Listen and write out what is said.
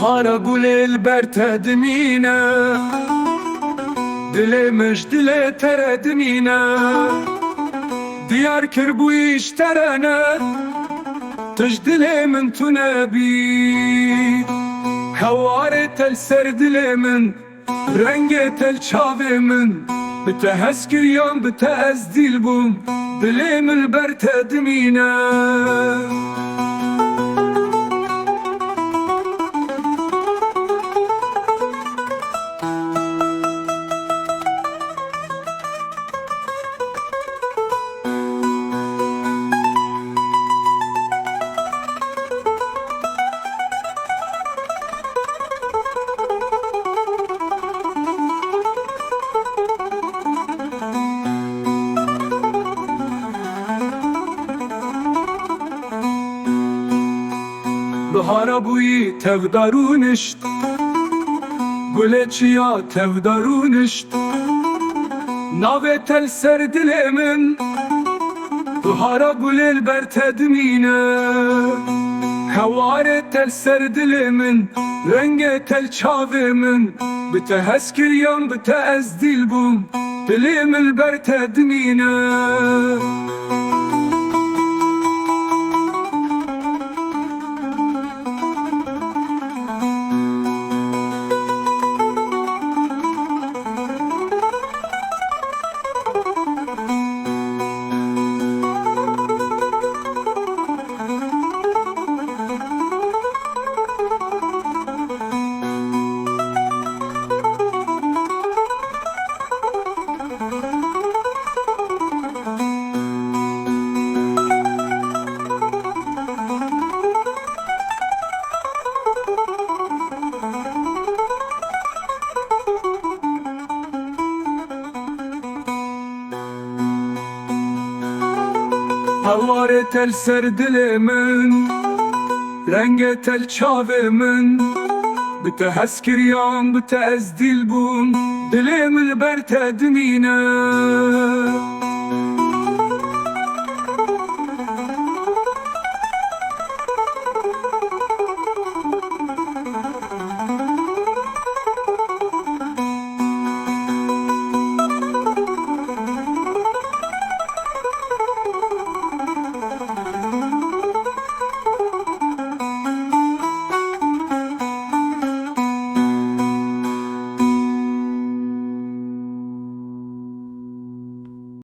بهارا گل البرت دمینه دل مجدل تر دمینه دیار کربویش ترانه تجدل من تنبی هوار تل سر دل من رنگ تل چاو من بتهسكر يوم بتأزديل بوم دلي من برت دمينا بهارا بویی تفدارونشت گل چیا تفدارونشت ناوه تل سر دل من بهارا گل البرت دمینه هوار تل سر دل من رنگ تل چاو من بتهسكر يوم بتأزديل بوم دلي من برت دمینه هوار تل سر دل من رنگ تل چاو من بتهسكر يوم بتأزديل بوم دل من برت دمينه